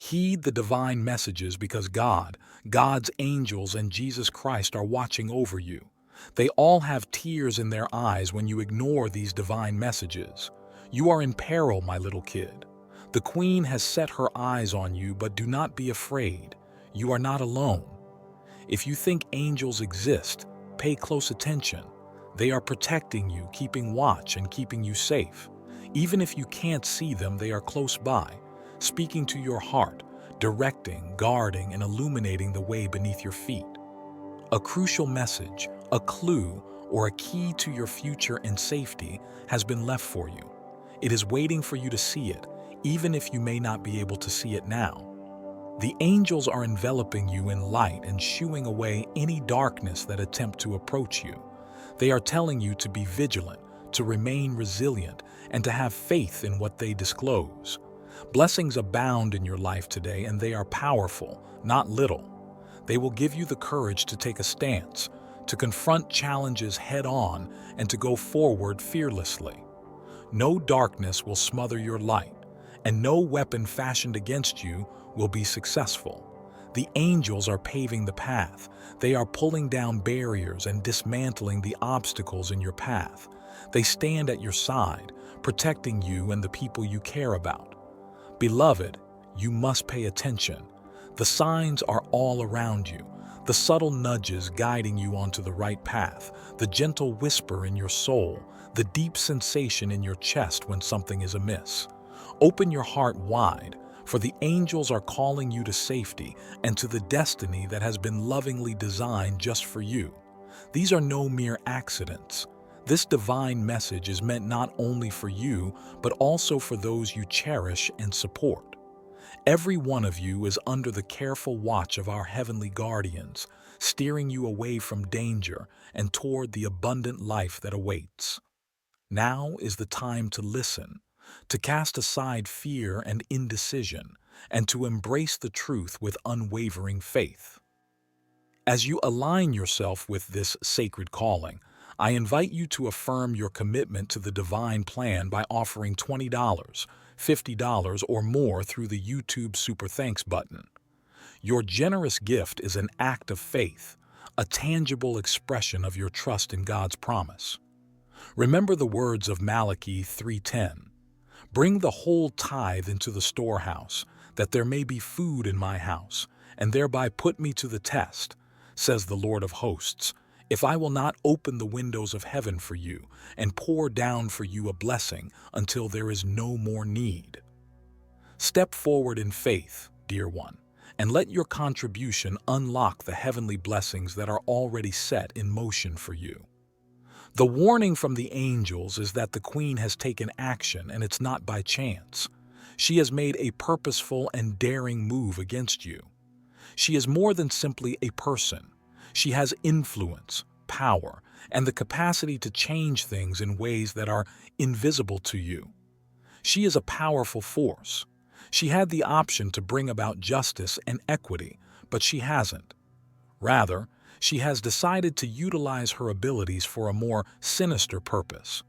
Heed the divine messages because God's angels, and Jesus Christ are watching over you. They all have tears in their eyes when you ignore these divine messages. You are in peril, my little kid. The Queen has set her eyes on you, but do not be afraid. You are not alone. If you think angels exist, pay close attention. They are protecting you, keeping watch, and keeping you safe. Even if you can't see them, they are close by, speaking to your heart, directing, guarding, and illuminating the way beneath your feet. A crucial message, a clue, or a key to your future and safety has been left for you. It is waiting for you to see it, even if you may not be able to see it now. The angels are enveloping you in light and shooing away any darkness that attempt to approach you. They are telling you to be vigilant, to remain resilient, and to have faith in what they disclose. Blessings abound in your life today, and they are powerful, not little. They will give you the courage to take a stance, to confront challenges head-on, and to go forward fearlessly. No darkness will smother your light, and no weapon fashioned against you will be successful. The angels are paving the path. They are pulling down barriers and dismantling the obstacles in your path. They stand at your side, protecting you and the people you care about. Beloved, you must pay attention. The signs are all around you. The subtle nudges guiding you onto the right path, the gentle whisper in your soul, the deep sensation in your chest when something is amiss. Open your heart wide, for the angels are calling you to safety and to the destiny that has been lovingly designed just for you. These are no mere accidents. This divine message is meant not only for you, but also for those you cherish and support. Every one of you is under the careful watch of our heavenly guardians, steering you away from danger and toward the abundant life that awaits. Now is the time to listen, to cast aside fear and indecision, and to embrace the truth with unwavering faith. As you align yourself with this sacred calling, I invite you to affirm your commitment to the divine plan by offering $20, $50, or more through the YouTube Super Thanks button. Your generous gift is an act of faith, a tangible expression of your trust in God's promise. Remember the words of Malachi 3:10. Bring the whole tithe into the storehouse, that there may be food in my house, and thereby put me to the test, says the Lord of hosts, if I will not open the windows of heaven for you and pour down for you a blessing until there is no more need. Step forward in faith, dear one, and let your contribution unlock the heavenly blessings that are already set in motion for you. The warning from the angels is that the Queen has taken action, and it's not by chance. She has made a purposeful and daring move against you. She is more than simply a person. She has influence, power, and the capacity to change things in ways that are invisible to you. She is a powerful force. She had the option to bring about justice and equity, but she hasn't. Rather, she has decided to utilize her abilities for a more sinister purpose.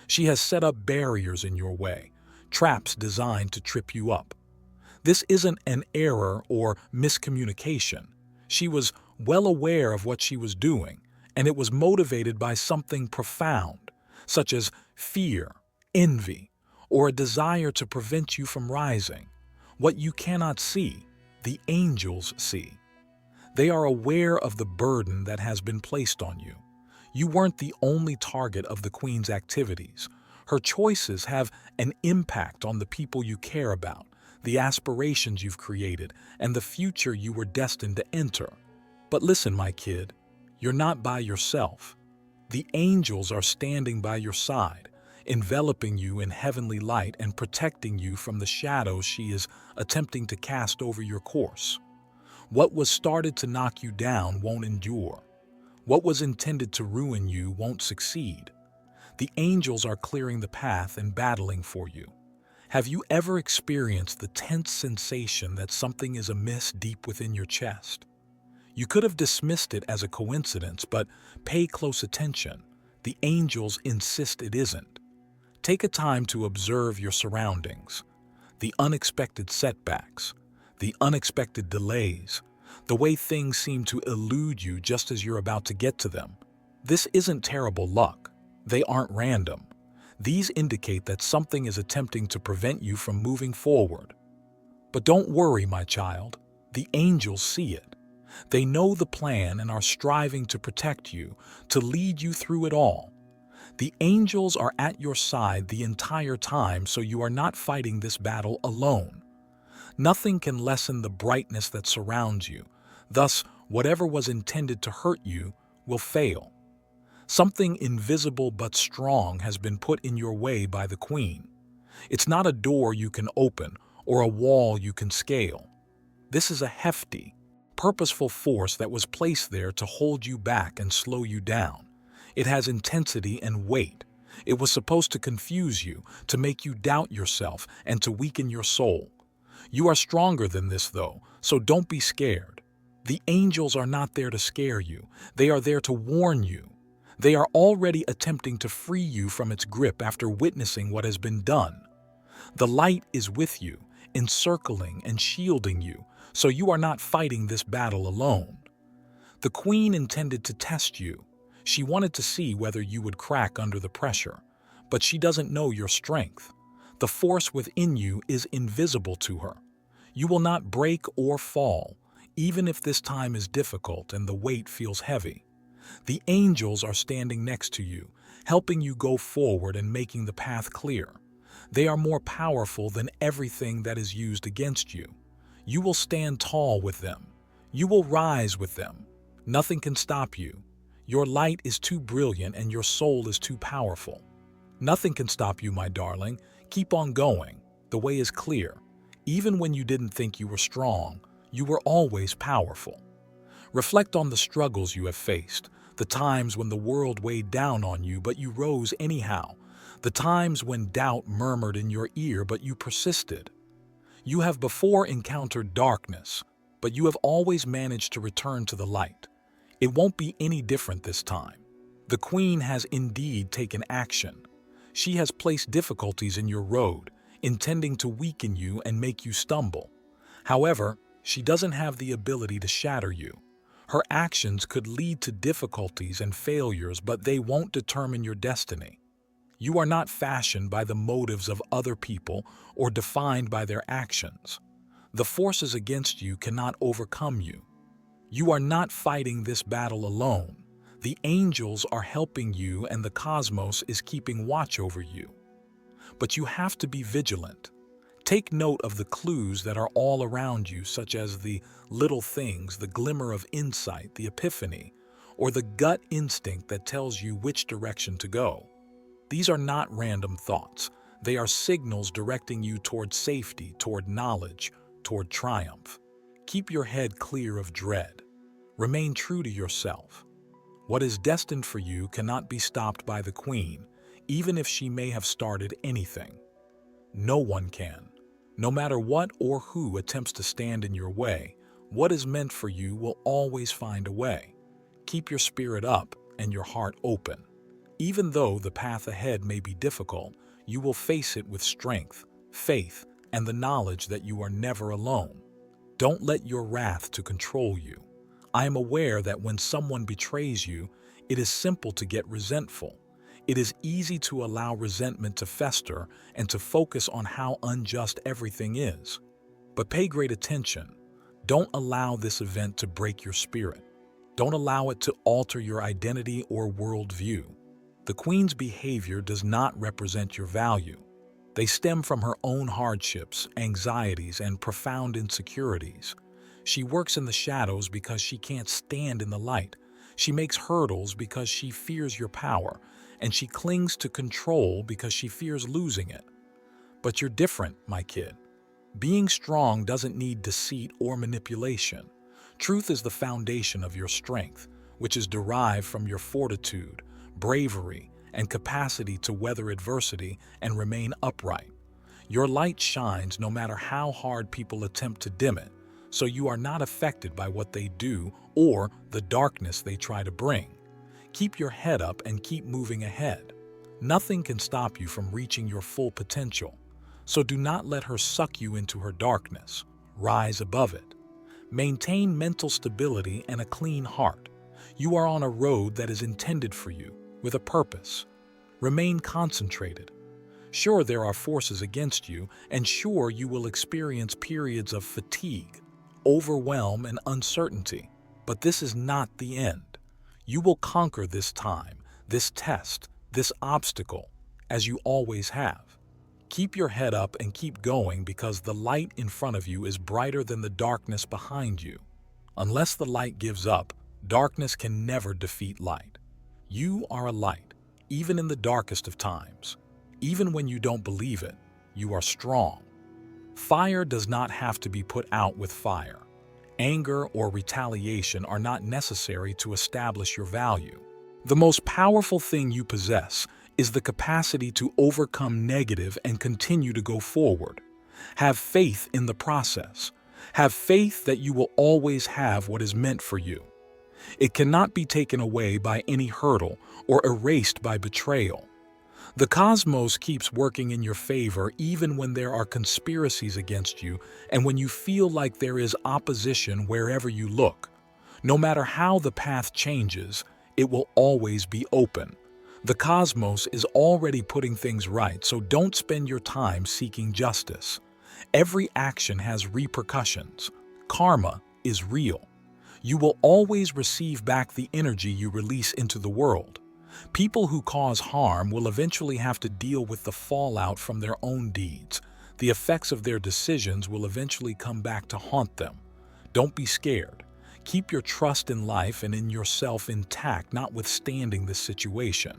She has set up barriers in your way, traps designed to trip you up. This isn't an error or miscommunication. She was well aware of what she was doing, and it was motivated by something profound, such as fear, envy, or a desire to prevent you from rising. What you cannot see, the angels see. They are aware of the burden that has been placed on you. You weren't the only target of the Queen's activities. Her choices have an impact on the people you care about, the aspirations you've created, and the future you were destined to enter. But listen, my kid, you're not by yourself. The angels are standing by your side, enveloping you in heavenly light and protecting you from the shadows she is attempting to cast over your course. What was started to knock you down won't endure. What was intended to ruin you won't succeed. The angels are clearing the path and battling for you. Have you ever experienced the tense sensation that something is amiss deep within your chest? You could have dismissed it as a coincidence, but pay close attention. The angels insist it isn't. Take a time to observe your surroundings, the unexpected setbacks, the unexpected delays, the way things seem to elude you just as you're about to get to them. This isn't terrible luck. They aren't random. These indicate that something is attempting to prevent you from moving forward. But don't worry, my child. The angels see it. They know the plan and are striving to protect you, to lead you through it all. The angels are at your side the entire time, so you are not fighting this battle alone. Nothing can lessen the brightness that surrounds you. Thus, whatever was intended to hurt you will fail. Something invisible but strong has been put in your way by the Queen. It's not a door you can open or a wall you can scale. This is a hefty, purposeful force that was placed there to hold you back and slow you down. It has intensity and weight. It was supposed to confuse you, to make you doubt yourself, and to weaken your soul. You are stronger than this, though, so don't be scared. The angels are not there to scare you. They are there to warn you. They are already attempting to free you from its grip after witnessing what has been done. The light is with you, encircling and shielding you, so you are not fighting this battle alone. The Queen intended to test you. She wanted to see whether you would crack under the pressure, but she doesn't know your strength. The force within you is invisible to her. You will not break or fall, even if this time is difficult and the weight feels heavy. The angels are standing next to you, helping you go forward and making the path clear. They are more powerful than everything that is used against you. You will stand tall with them. You will rise with them. Nothing can stop you. Your light is too brilliant and your soul is too powerful. Nothing can stop you, my darling. Keep on going. The way is clear. Even when you didn't think you were strong, you were always powerful. Reflect on the struggles you have faced, the times when the world weighed down on you but you rose anyhow, the times when doubt murmured in your ear but you persisted. You have before encountered darkness, but you have always managed to return to the light. It won't be any different this time. The Queen has indeed taken action. She has placed difficulties in your road, intending to weaken you and make you stumble. However, she doesn't have the ability to shatter you. Her actions could lead to difficulties and failures, but they won't determine your destiny. You are not fashioned by the motives of other people or defined by their actions. The forces against you cannot overcome you. You are not fighting this battle alone. The angels are helping you and the cosmos is keeping watch over you. But you have to be vigilant. Take note of the clues that are all around you, such as the little things, the glimmer of insight, the epiphany, or the gut instinct that tells you which direction to go. These are not random thoughts. They are signals directing you toward safety, toward knowledge, toward triumph. Keep your head clear of dread. Remain true to yourself. What is destined for you cannot be stopped by the Queen, even if she may have started anything. No one can. No matter what or who attempts to stand in your way, what is meant for you will always find a way. Keep your spirit up and your heart open. Even though the path ahead may be difficult, you will face it with strength, faith, and the knowledge that you are never alone. Don't let your wrath to control you. I am aware that when someone betrays you, it is simple to get resentful. It is easy to allow resentment to fester and to focus on how unjust everything is. But pay great attention. Don't allow this event to break your spirit. Don't allow it to alter your identity or worldview. The Queen's behavior does not represent your value. They stem from her own hardships, anxieties, and profound insecurities. She works in the shadows because she can't stand in the light. She makes hurdles because she fears your power, and she clings to control because she fears losing it. But you're different, my kid. Being strong doesn't need deceit or manipulation. Truth is the foundation of your strength, which is derived from your fortitude, bravery, and capacity to weather adversity and remain upright. Your light shines no matter how hard people attempt to dim it, so you are not affected by what they do or the darkness they try to bring. Keep your head up and keep moving ahead. Nothing can stop you from reaching your full potential, so do not let her suck you into her darkness. rise above it. Maintain mental stability and a clean heart. You are on a road that is intended for you, with a purpose. Remain concentrated. Sure, there are forces against you, and sure, you will experience periods of fatigue, overwhelm, and uncertainty. But this is not the end. You will conquer this time, this test, this obstacle, as you always have. Keep your head up and keep going, because the light in front of you is brighter than the darkness behind you. Unless the light gives up, darkness can never defeat light. You are a light, even in the darkest of times. Even when you don't believe it, you are strong. Fire does not have to be put out with fire. Anger or retaliation are not necessary to establish your value. The most powerful thing you possess is the capacity to overcome negative and continue to go forward. Have faith in the process. Have faith that you will always have what is meant for you. It cannot be taken away by any hurdle or erased by betrayal. The cosmos keeps working in your favor even when there are conspiracies against you and when you feel like there is opposition wherever you look. No matter how the path changes, it will always be open. The cosmos is already putting things right, so don't spend your time seeking justice. Every action has repercussions. Karma is real. You will always receive back the energy you release into the world. People who cause harm will eventually have to deal with the fallout from their own deeds. The effects of their decisions will eventually come back to haunt them. Don't be scared. Keep your trust in life and in yourself intact, notwithstanding this situation.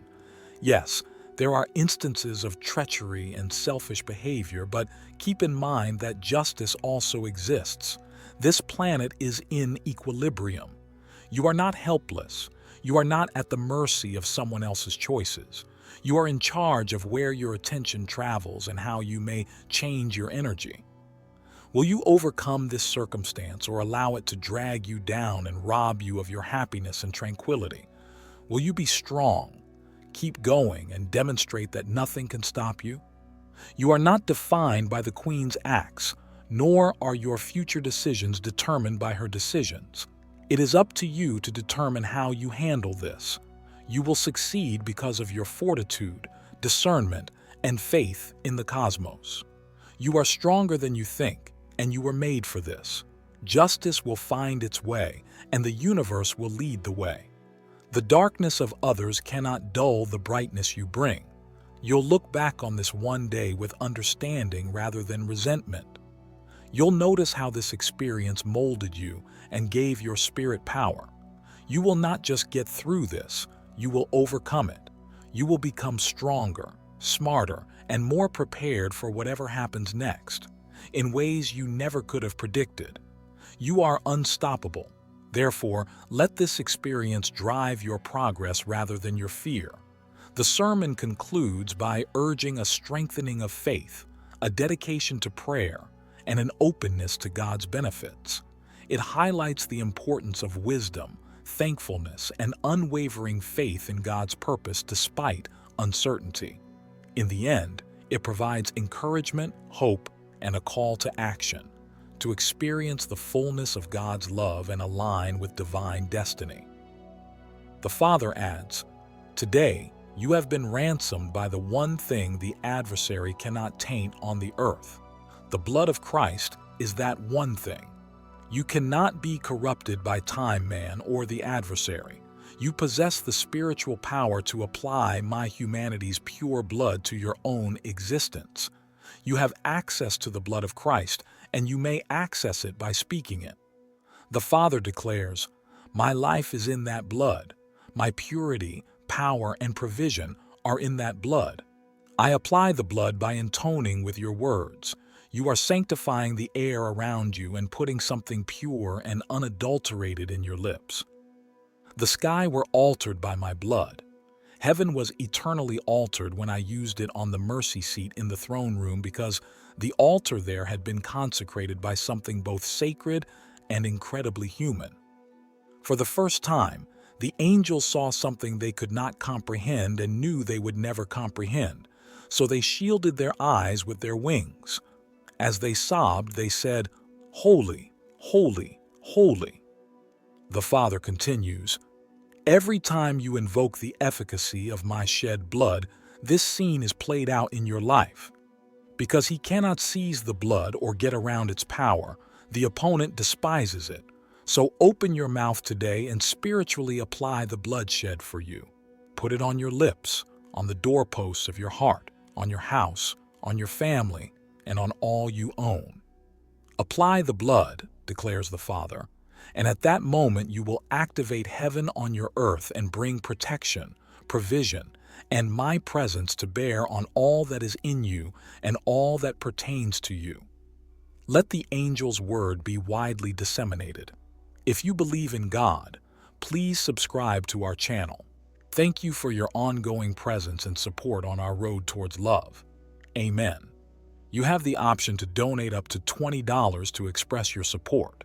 Yes, there are instances of treachery and selfish behavior, but keep in mind that justice also exists. This planet is in equilibrium. You are not helpless. You are not at the mercy of someone else's choices. You are in charge of where your attention travels and how you may change your energy. Will you overcome this circumstance or allow it to drag you down and rob you of your happiness and tranquility? Will you be strong, keep going, and demonstrate that nothing can stop you? You are not defined by the Queen's acts, nor are your future decisions determined by her decisions. It is up to you to determine how you handle this. You will succeed because of your fortitude, discernment, and faith in the cosmos. You are stronger than you think, and you were made for this. Justice will find its way, and the universe will lead the way. The darkness of others cannot dull the brightness you bring. You'll look back on this one day with understanding rather than resentment. You'll notice how this experience molded you and gave your spirit power. You will not just get through this, you will overcome it. You will become stronger, smarter, and more prepared for whatever happens next, in ways you never could have predicted. You are unstoppable. Therefore, let this experience drive your progress rather than your fear. The sermon concludes by urging a strengthening of faith, a dedication to prayer, and an openness to God's benefits. It highlights the importance of wisdom, thankfulness, and unwavering faith in God's purpose despite uncertainty. In the end, it provides encouragement, hope, and a call to action, to experience the fullness of God's love and align with divine destiny. The Father adds, "Today, you have been ransomed by the one thing the adversary cannot taint on the earth. The blood of Christ is that one thing. You cannot be corrupted by time, man, or the adversary. You possess the spiritual power to apply my humanity's pure blood to your own existence. You have access to the blood of Christ, and you may access it by speaking it. The Father declares, 'My life is in that blood. My purity, power, and provision are in that blood. I apply the blood by intoning with your words. You are sanctifying the air around you and putting something pure and unadulterated in your lips. The sky were altered by my blood. Heaven was eternally altered when I used it on the mercy seat in the throne room, because the altar there had been consecrated by something both sacred and incredibly human. For the first time, the angels saw something they could not comprehend and knew they would never comprehend, so they shielded their eyes with their wings. As they sobbed, they said, Holy, holy, holy. The Father continues, every time you invoke the efficacy of my shed blood, this scene is played out in your life. Because he cannot seize the blood or get around its power, the opponent despises it. So open your mouth today and spiritually apply the bloodshed for you. Put it on your lips, on the doorposts of your heart, on your house, on your family, and on all you own. Apply the blood, declares the Father, and at that moment you will activate heaven on your earth and bring protection, provision, and my presence to bear on all that is in you and all that pertains to you. Let the angel's word be widely disseminated. If you believe in God, please subscribe to our channel. Thank you for your ongoing presence and support on our road towards love. Amen. You have the option to donate up to $20 to express your support.